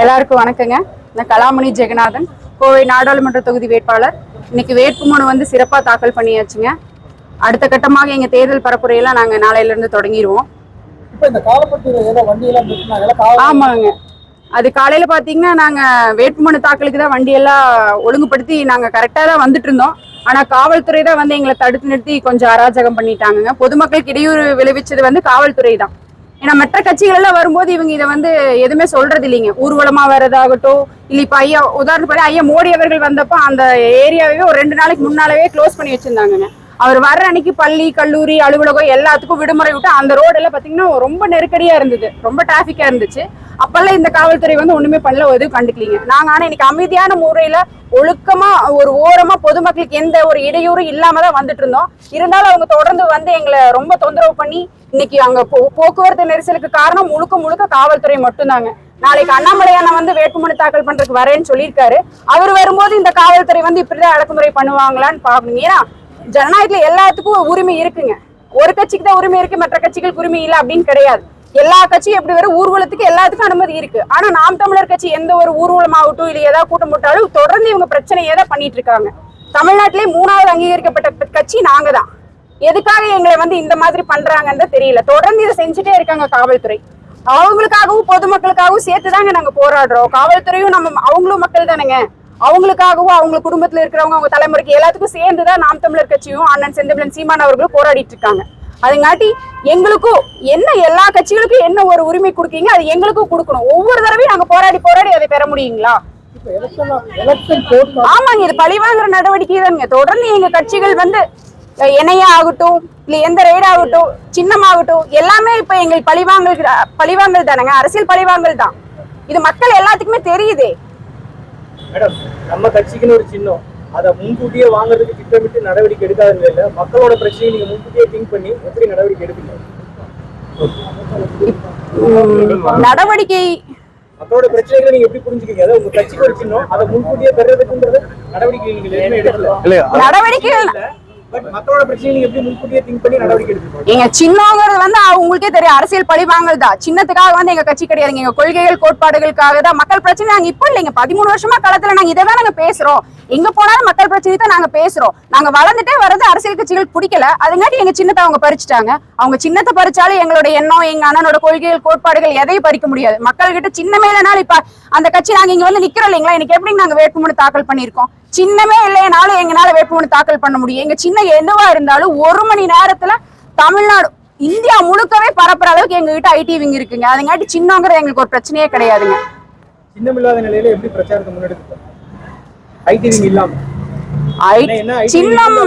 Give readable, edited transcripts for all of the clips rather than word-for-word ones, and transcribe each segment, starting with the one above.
எல்லாருக்கும் வணக்கங்க. நான் கலாமணி ஜெகநாதன், கோவை நாடாளுமன்ற தொகுதி வேட்பாளர். இன்னைக்கு வேட்புமனு வந்து சிறப்பாக தாக்கல் பண்ணியாச்சுங்க. அடுத்த கட்டமாக எங்க தேர்தல் பரப்புரையெல்லாம் நாங்க நாளையில இருந்து தொடங்கிடுவோம். ஆமாங்க, அது காலையில பாத்தீங்கன்னா நாங்க வேட்புமனு தாக்கலுக்கு தான் வண்டியெல்லாம் ஒழுங்குபடுத்தி நாங்க கரெக்டா தான் வந்துட்டு இருந்தோம். ஆனா காவல்துறை தான் வந்து எங்களை தடுத்து நிறுத்தி கொஞ்சம் அராஜகம் பண்ணிட்டாங்க. பொதுமக்களுக்கு இடையூறு விளைவிச்சது வந்து காவல்துறை தான். ஏன்னா மற்ற கட்சிகள் எல்லாம் வரும்போது இவங்க இதை வந்து எதுவுமே சொல்றது இல்லைங்க. ஊர்வலமா வர்றதாகட்டும், இல்ல இப்ப ஐயா உதாரணப்படி ஐயா மோடி அவர்கள் வந்தப்போ அந்த ஏரியாவே ஒரு 2 நாளைக்கு முன்னாலே க்ளோஸ் பண்ணி வச்சிருந்தாங்க. அவர் வர்ற அன்னைக்கு பள்ளி கல்லூரி அலுவலகம் எல்லாத்துக்கும் விடுமுறை விட்டு அந்த ரோடு எல்லாம் பாத்தீங்கன்னா ரொம்ப நெருக்கடியா இருந்தது, ரொம்ப டிராபிக்கா இருந்துச்சு. அப்பெல்லாம் இந்த காவல்துறை வந்து ஒண்ணுமே பண்ணல, எதுவும் கண்டுக்கலீங்க. நாங்க ஆனா இன்னைக்கு அமைதியான முறையில ஒழுக்கமா ஒரு ஓரமா பொதுமக்களுக்கு எந்த ஒரு இடையூறும் இல்லாம தான் வந்துட்டு இருந்தோம். இருந்தாலும் அவங்க தொடர்ந்து வந்து எங்களை ரொம்ப தொந்தரவு பண்ணி இன்னைக்கு அங்க போக்குவரத்து நெரிசலுக்கு காரணம் முழுக்க முழுக்க காவல்துறை மட்டும்தாங்க. நாளைக்கு அண்ணாமலையான வந்து வேட்புமனு தாக்கல் பண்றதுக்கு வரேன்னு சொல்லியிருக்காரு. அவர் வரும்போது இந்த காவல்துறை வந்து இப்படிதான் அடக்குமுறை பண்ணுவாங்களான்னு பாக்கணும். ஏன்னா ஜனநாயகத்துல எல்லாத்துக்கும் உரிமை இருக்குங்க. ஒரு கட்சிக்கு தான் உரிமை இருக்கு, மற்ற கட்சிகளுக்கு உரிமை இல்லை அப்படின்னு கிடையாது. எல்லா கட்சியும் எப்படி வரும், ஊர்வலத்துக்கு எல்லாத்துக்கும் அனுமதி இருக்கு. ஆனா நாம் தமிழர் கட்சி எந்த ஒரு ஊர்வலமாகட்டும் இல்ல ஏதாவது கூட்டம் போட்டாலும் தொடர்ந்து இவங்க பிரச்சனையை தான் பண்ணிட்டு இருக்காங்க. தமிழ்நாட்டிலே 3வது அங்கீகரிக்கப்பட்ட கட்சி நாங்க தான். எதுக்காக எங்களை வந்து இந்த மாதிரி பண்றாங்கன்னு தெரியல. தொடர்ந்து இதை செஞ்சுட்டே இருக்காங்க காவல்துறை. அவங்களுக்காகவும் பொதுமக்களுக்காகவும் சேர்த்துதாங்க நாங்க போராடுறோம். காவல்துறையும் அவங்களும் மக்கள் தானேங்க. அவங்களுக்காகவும் அவங்க குடும்பத்துல இருக்கிறவங்க அவங்க தலைமுறைக்கு எல்லாத்துக்கும் சேர்ந்துதான் நாம் தமிழர் கட்சியும் அண்ணன் செந்தமிழன் சீமான் அவர்களும் போராடிட்டு இருக்காங்க. அதுங்காட்டி எங்களுக்கும் என்ன, எல்லா கட்சிகளுக்கும் என்ன ஒரு உரிமை கொடுக்கீங்க அது எங்களுக்கும் கொடுக்கணும். ஒவ்வொரு தடவையும் நாங்க போராடி அதை பெற முடியுங்களா? ஆமாங்க, இது பழிவாங்குற நடவடிக்கை தானுங்க. தொடர்ந்து எங்க கட்சிகள் வந்து எண்ணெயா ஆகட்டும் இல்ல எந்த ரெய்ட் ஆகட்டும் சின்னமாகட்டும் எல்லாமே இப்ப எங்களுக்கு பழிவாங்கல் தானங்க, அரசியல் பழிவாங்கல் தான். இது மக்கள் எல்லாத்துக்குமே தெரியுதே. மேடம், நம்ம கட்சிக்குன்னு ஒரு சின்னம், அதை முன்கூட்டியே வாங்குறதுக்கு திட்டமிட்டு நடவடிக்கை எடுக்காத நிலையில மக்களோட பிரச்சனையை நீங்க முன்கூட்டியே திங்க் பண்ணி எப்படி நடவடிக்கை எடுப்பீங்க? நடவடிக்கை மக்களோட பிரச்சனைகளை நீங்க எப்படி புரிஞ்சுக்கீங்க? அதாவது உங்க கட்சிக்கு ஒரு சின்னம், அதை முன்கூட்டியே பெறதுக்குன்றது நடவடிக்கை நீங்க எதுவுமே எடுக்கல. நடவடிக்கை மக்களோட பிரச்சனை நீங்க எப்படி முன்கூட்டியே திங்க் பண்ணி நடவடிக்கை எடுப்பீங்க? எங்க சின்னங்கிறது வந்து உங்களுக்கே தெரியும், அரசியல் பழிவாங்கல் தான். சின்னத்துக்காக வந்து எங்க கட்சி கிடையாதுங்க. எங்க கொள்கைகள் கோட்பாடுகளுக்காக தான். மக்கள் பிரச்சனை நாங்க இப்ப இல்லைங்க, 13 வருஷமா களத்துல நாங்க இதை தான் நாங்க பேசுறோம். எங்க போனாலும் மக்கள் பிரச்சனை தான் நாங்க பேசுறோம். நாங்க வளர்ந்துட்டே வர்றது அரசியல் கட்சிகளுக்கு பிடிக்கல, அதுங்காட்டி எங்க சின்னத்தை அவங்க பறிச்சுட்டாங்க. அவங்க சின்னத்தை பறிச்சாலும் எங்களோட எண்ணம் எங்க அண்ணனோட கொள்கைகள் கோட்பாடுகள் எதையும் பறிக்க முடியாது. மக்கள் கிட்ட சின்னமே இல்லைனாலும் இப்ப அந்த கட்சி நாங்க இங்க வந்து நிக்கிறோம் இல்லைங்களா, இன்னைக்கு எப்படி நாங்க வேட்புமனு தாக்கல் பண்ணிருக்கோம். சின்னமே இல்லைனாலும் எங்களால வேட்புமனு தாக்கல் பண்ண முடியும். எங்க சின்ன எதுவா இருந்தாலும் 1 மணி நேரத்துல தமிழ்நாடு இந்தியா முழுக்கவே பரப்புற அளவுக்கு எங்க கிட்ட ஐடி விங் இருக்குங்க. அதுங்காட்டி சின்னங்கிறது எங்களுக்கு ஒரு பிரச்சனையே கிடையாதுங்க. சின்னம் இல்லாத நிலையில எப்படி பிரச்சாரத்தை முன்னெடுத்து ஐடி விங் இல்லாம சின்னம்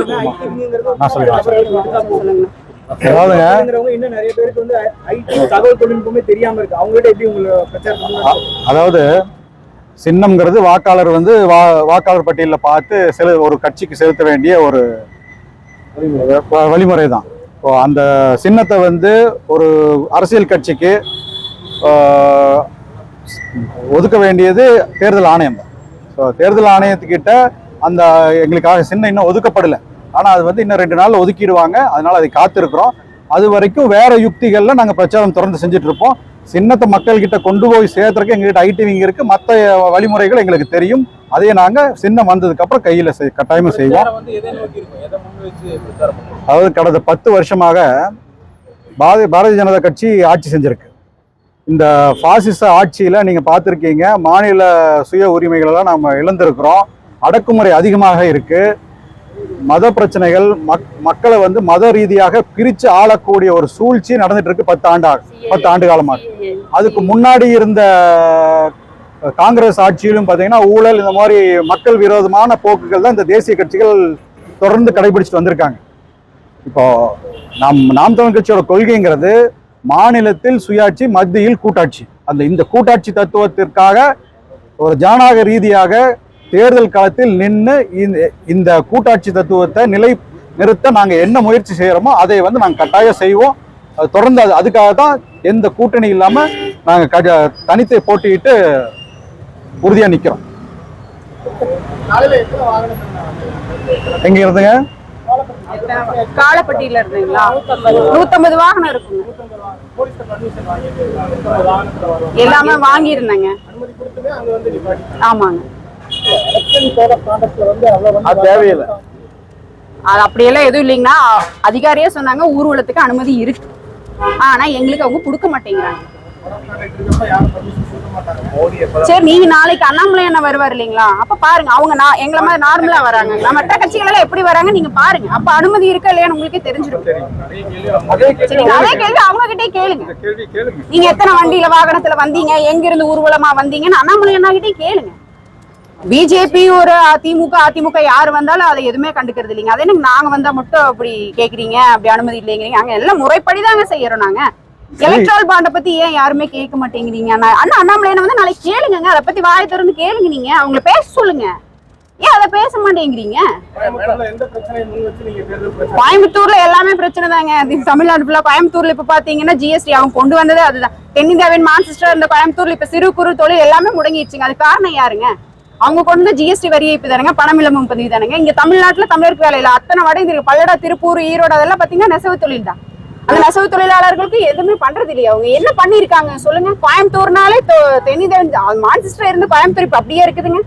நிறைய பேருக்கு வந்து ஐடி தகவல் தொழில்நுட்பமே தெரியாம இருக்கு. அவங்ககிட்ட எப்படி உங்களை பிரச்சாரம்? அதாவது சின்னம்ங்கிறது வாக்காளர் வந்து வாக்காளர் பட்டியலில் பார்த்து ஒரு கட்சிக்கு செலுத்த வேண்டிய ஒரு வழிமுறை தான். இப்போ அந்த சின்னத்தை வந்து ஒரு அரசியல் கட்சிக்கு ஒதுக்க வேண்டியது தேர்தல் ஆணையம் தான். ஸோ தேர்தல் ஆணையத்துக்கிட்ட அந்த எங்களுக்காக சின்னம் இன்னும் ஒதுக்கப்படலை. ஆனால் அது வந்து இன்னும் 2 நாள் ஒதுக்கிடுவாங்க. அதனால அதை காத்திருக்கிறோம். அது வரைக்கும் வேற யுக்திகள்ல நாங்கள் பிரச்சாரம் தொடர்ந்து செஞ்சுட்டு இருப்போம். சின்னத்தை மக்கள்கிட்ட கொண்டு போய் சேர்த்துறதுக்கு எங்ககிட்ட ஐடி விங் இருக்கு. மற்ற வழிமுறைகள் எங்களுக்கு தெரியும். அதே நாங்க சின்னம் வந்ததுக்கு அப்புறம் கையில கட்டாயமா செய்வோம். அதாவது கடந்த 10 வருஷமாக பாரதிய ஜனதா கட்சி ஆட்சி செஞ்சிருக்கு. இந்த பாசிச ஆட்சியில நீங்க பார்த்துருக்கீங்க, மாநில சுய உரிமைகள் எல்லாம் நம்ம இழந்திருக்கிறோம். அடக்குமுறை அதிகமாக இருக்கு. மத பிரச்சனைகள், மக்களை வந்து மத ரீதியாக பிரிச்சு ஆளக்கூடிய ஒரு சூழ்ச்சி நடந்துட்டு இருக்கு 10 ஆண்டு காலமாக. அதுக்கு முன்னாடி இருந்த காங்கிரஸ் ஆட்சியிலும் பார்த்தீங்கன்னா ஊழல், இந்த மாதிரி மக்கள் விரோதமான போக்குகள் தான் இந்த தேசிய கட்சிகள் தொடர்ந்து கடைபிடிச்சிட்டு வந்திருக்காங்க. இப்போ நாம் தமிழ் கட்சியோட கொள்கைங்கிறது மாநிலத்தில் சுயாட்சி, மத்தியில் கூட்டாட்சி. இந்த கூட்டாட்சி தத்துவத்திற்காக ஒரு ஜனநாயக ரீதியாக தேர்தல் களத்தில் நின்று இந்த கூட்டாட்சி தத்துவத்தை நிறுத்த நாங்கள் என்ன முயற்சி செய்யறோமோ அதை வந்து நாங்கள் கட்டாயம் செய்வோம். அது தொடர்ந்து அதுக்காக தான் எந்த கூட்டணி இல்லாமல் நாங்கள் தனித்து போட்டியிட்டு உறுதியாக நிற்கிறோம். எங்க இருந்துங்க? காலப்பட்டியில இருந்தீங்களா? 150 வாகனம் இருக்குங்க. எல்லாமே வாங்கி இருந்தாங்க. மட்டுமே அங்க வந்து நிப்பாட்டி. ஆமாங்க. எலெக்ஷன் கோட் ஆஃப் கான்டக்ட்ல வந்து அது தேவையில்லை. அது அப்படியெல்லாம் எதுவும் இல்லைங்கன்னா அதிகாரியே சொன்னாங்க ஊர்வலத்துக்கு அனுமதி இருக்கு, ஆனா எங்களுக்கு அவங்க கொடுக்க மாட்டேங்கிறாங்க. சரி, நீங்க நாளைக்கு அண்ணாமலை என்ன வருவார் இல்லைங்களா, அப்ப பாருங்க அவங்க எங்களை மாதிரி நார்மலா வராங்க, மற்ற கட்சிகள் எல்லாம் எப்படி வராங்க நீங்க பாருங்க, அப்ப அனுமதி இருக்கா இல்லையான்னு உங்களுக்கே தெரிஞ்சிடும். அதே கேள்வி அவங்க கிட்டே கேளுங்க. நீங்க எத்தனை வண்டியில வாகனத்துல வந்தீங்க, எங்க இருந்து ஊர்வலமா வந்தீங்கன்னு அண்ணாமலை அண்ணா கிட்டே கேளுங்க. பிஜேபி ஒரு அதிமுக யாரு வந்தாலும் அதை எதுவுமே கண்டுக்கிறது இல்லைங்க. அதே நாங்க வந்தா மட்டும் அப்படி கேக்குறீங்க, அப்படி அனுமதி இல்லைங்கிறீங்க. அங்க எல்லாம் முறைப்படிதாங்க செய்யறோம் நாங்க. எலக்ட்ரல் பாண்ட பத்தி ஏன் யாருமே கேட்க மாட்டேங்கிறீங்க? அண்ணா அண்ணாமலை வந்து நாளைக்கு கேளுங்க, அதை பத்தி வாயை திறந்து கேளுங்க. நீங்க அவங்கள பேச சொல்லுங்க, ஏன் அதை பேச மாட்டேங்கிறீங்க? கோயம்புத்தூர்ல எல்லாமே பிரச்சனை தாங்க. தமிழ்நாடு ஃபுல்லா கோயம்புத்தூர்ல இப்ப பாத்தீங்கன்னா ஜிஎஸ்டி அவங்க கொண்டு வந்தது அதுதான். தென்னிந்தியாவின் மான்செஸ்டர் இந்த கோயம்புத்தூர்ல இப்ப சிறு குறு தொழில் எல்லாமே முடங்கிடுச்சுங்க. அது காரணம் யாருங்க? அவங்க கொண்டு வந்து ஜிஎஸ்டி வரி ஏய்ப்பு தானுங்க, பணமில்லமும் பதிவு தானுங்க. இங்க தமிழ்நாட்டுல தமிழருக்கு வேலை இல்லை, அத்தனை வடை இருக்கு. பல்லடா, திருப்பூர், ஈரோடு அதெல்லாம் பாத்தீங்கன்னா நெசவு தொழில் தான். அந்த நெசவு தொழிலாளர்களுக்கு எதுவுமே பண்றது இல்லையா? அவங்க என்ன பண்ணிருக்காங்க சொல்லுங்க? கோயம்புத்தூர்னாலே தென்னிந்தியாவின் மான்செஸ்டர் இருந்து கோயம்புத்தூர் இப்ப அப்படியே இருக்குதுங்க.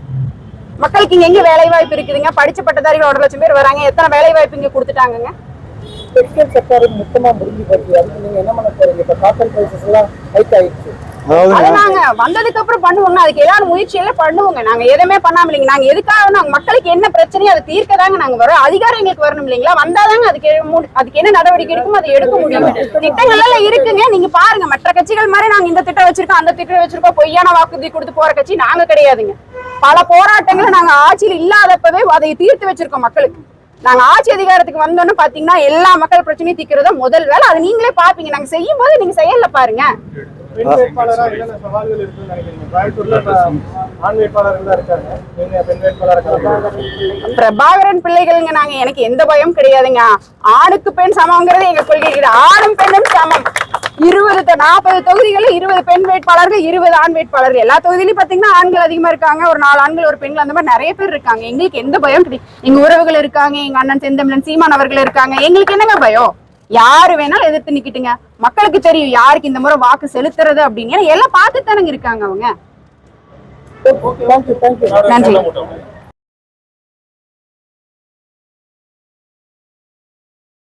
மக்களுக்கு இங்க எங்க வேலை வாய்ப்பு இருக்குதுங்க? படிச்ச பட்டதாரிகள் 1 லட்சம் பேர் வராங்க, எத்தனை வேலை வாய்ப்பு இங்க கொடுத்துட்டாங்க? டெக்ஸ்டைல் செக்டர் மொத்தமா முடிஞ்சு போச்சு. அதுக்கு நீங்க என்ன பண்ண போறீங்க? இப்ப காட்டன் பிரைசஸ் எல்லாம் ஹைக் ஆயிடுச்சு. அதை நாங்க வந்ததுக்கு அப்புறம் பண்ணுவோங்க, அதுக்கு ஏதாவது முயற்சியெல்லாம் பண்ணுவோங்க. நாங்க எதுவுமே பண்ணாம இல்லைங்க. நாங்க எதுக்காக நாங்க மக்களுக்கு என்ன பிரச்சனையோ அதை தீர்க்கதாங்க நாங்க வரோம். அதிகாரம் எங்களுக்கு வரணும் இல்லைங்களா? வந்தாதாங்க அதுக்கு என்ன நடவடிக்கை இருக்கும் அதை எடுக்க முடியும். திட்டங்கள் எல்லாம் இருக்குங்க, நீங்க பாருங்க. மற்ற கட்சிகள் மாதிரி நாங்க இந்த திட்டம் வச்சிருக்கோம், அந்த திட்டம் வச்சிருக்கோம், பொய்யான வாக்குறுதி கொடுத்து போற கட்சி நாங்க கிடையாதுங்க. பல போராட்டங்களை நாங்க ஆட்சியில் இல்லாதப்பவே அதை தீர்த்து வச்சிருக்கோம் மக்களுக்கு. நாங்க ஆட்சி அதிகாரத்துக்கு வந்தோன்னு பாத்தீங்கன்னா எல்லா மக்கள் பிரச்சனையும் தீர்க்கிறதா முதல் வேலை. அதை நீங்களே பாப்பீங்க. நாங்க செய்யும் போது நீங்க செய்யல பாருங்க. பிரபாகரன் பிள்ளைகளுங்க நாங்க, எனக்கு எந்த பயம் கிடையாதுங்க. ஆணுக்கு பெண் சமம்ங்கிறது எங்க கொள்கை. ஆணும் பெண்ணும் சமம். 40 தொகுதிகளில் 20 பெண் வேட்பாளர்கள், 20 ஆண் வேட்பாளர்கள். எல்லா தொகுதியிலும் பாத்தீங்கன்னா ஆண்கள் அதிகமா இருக்காங்க, ஒரு 4 ஆண்கள் ஒரு பெண்கள், அந்த மாதிரி நிறைய பேர் இருக்காங்க. எங்களுக்கு எந்த பயம் கிடையாது. எங்க உறவுகள் இருக்காங்க, எங்க அண்ணன் செந்தமிழன் சீமான் அவர்கள் இருக்காங்க. எங்களுக்கு என்னங்க பயம்? யாரு வேணாலும் எதிர்த்து நிக்கிட்டுங்க. மக்களுக்கு தெரியும் யாருக்கு இந்த முறை வாக்கு செலுத்துறது அப்படின்னு. எல்லாம் பார்த்துட்டு தானங்க இருக்காங்க அவங்க. நன்றி.